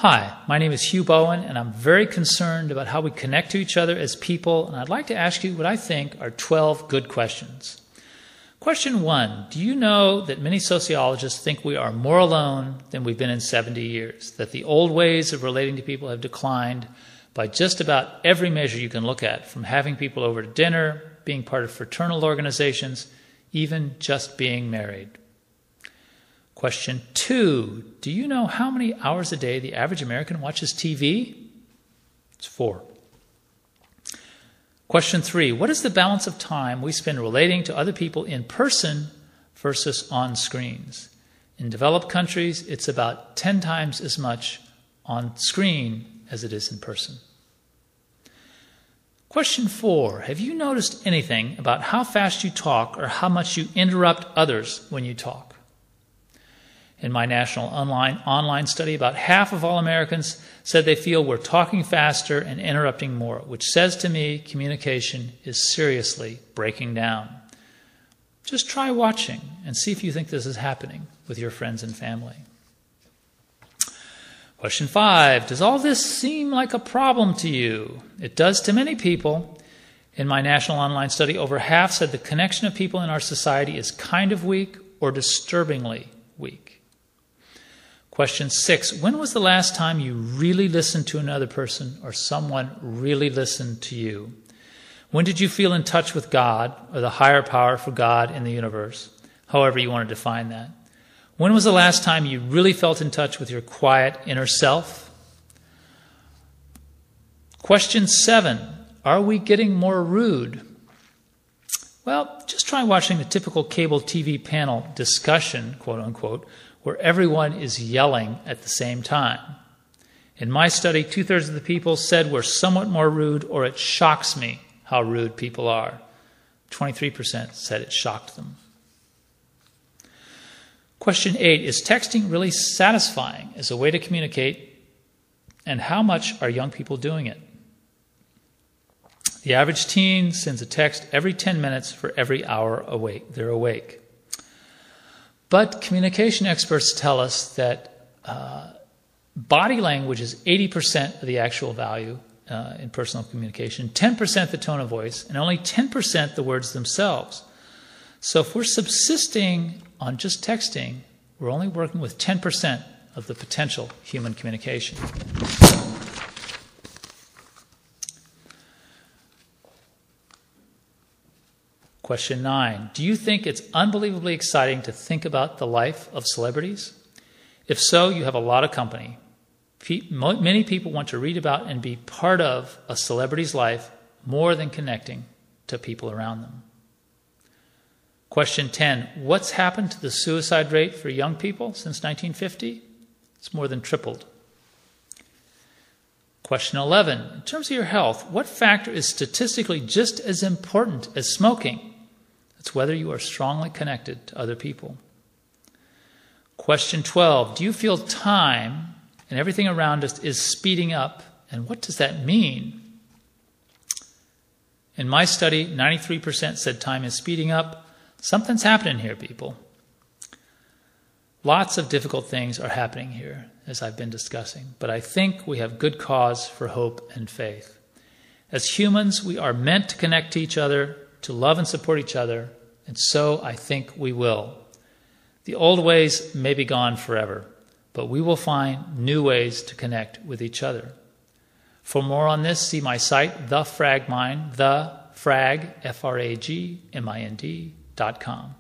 Hi, my name is Hugh Bowen, and I'm very concerned about how we connect to each other as people, and I'd like to ask you what I think are 12 good questions. Question 1, do you know that many sociologists think we are more alone than we've been in 70 years, that the old ways of relating to people have declined by just about every measure you can look at, from having people over to dinner, being part of fraternal organizations, even just being married? Question 2, do you know how many hours a day the average American watches TV? It's 4. Question 3, what is the balance of time we spend relating to other people in person versus on screens? In developed countries, it's about 10 times as much on screen as it is in person. Question 4, have you noticed anything about how fast you talk or how much you interrupt others when you talk? In my national online study, about half of all Americans said they feel we're talking faster and interrupting more, which says to me communication is seriously breaking down. Just try watching and see if you think this is happening with your friends and family. Question 5, does all this seem like a problem to you? It does to many people. In my national online study, over half said the connection of people in our society is kind of weak or disturbingly weak. Question 6, when was the last time you really listened to another person or someone really listened to you? When did you feel in touch with God or the higher power for God in the universe, however you want to define that? When was the last time you really felt in touch with your quiet inner self? Question 7, are we getting more rude? Well, just try watching the typical cable TV panel discussion, quote unquote, where everyone is yelling at the same time. In my study, 2/3 of the people said we're somewhat more rude, or it shocks me how rude people are. 23% said it shocked them. Question 8, is texting really satisfying as a way to communicate, and how much are young people doing it? The average teen sends a text every 10 minutes for every hour they're awake. But communication experts tell us that body language is 80% of the actual value in personal communication, 10% the tone of voice, and only 10% the words themselves. So if we're subsisting on just texting, we're only working with 10% of the potential human communication. Question 9, do you think it's unbelievably exciting to think about the life of celebrities? If so, you have a lot of company. Many people want to read about and be part of a celebrity's life more than connecting to people around them. Question 10, what's happened to the suicide rate for young people since 1950? It's more than tripled. Question 11, in terms of your health, what factor is statistically just as important as smoking? It's whether you are strongly connected to other people. Question 12, do you feel time and everything around us is speeding up? And what does that mean? In my study, 93% said time is speeding up. Something's happening here, people. Lots of difficult things are happening here, as I've been discussing, but I think we have good cause for hope and faith. As humans, we are meant to connect to each other, to love and support each other, and so I think we will. The old ways may be gone forever, but we will find new ways to connect with each other. For more on this, see my site, The Fragmind, thefrag, fragmind.com.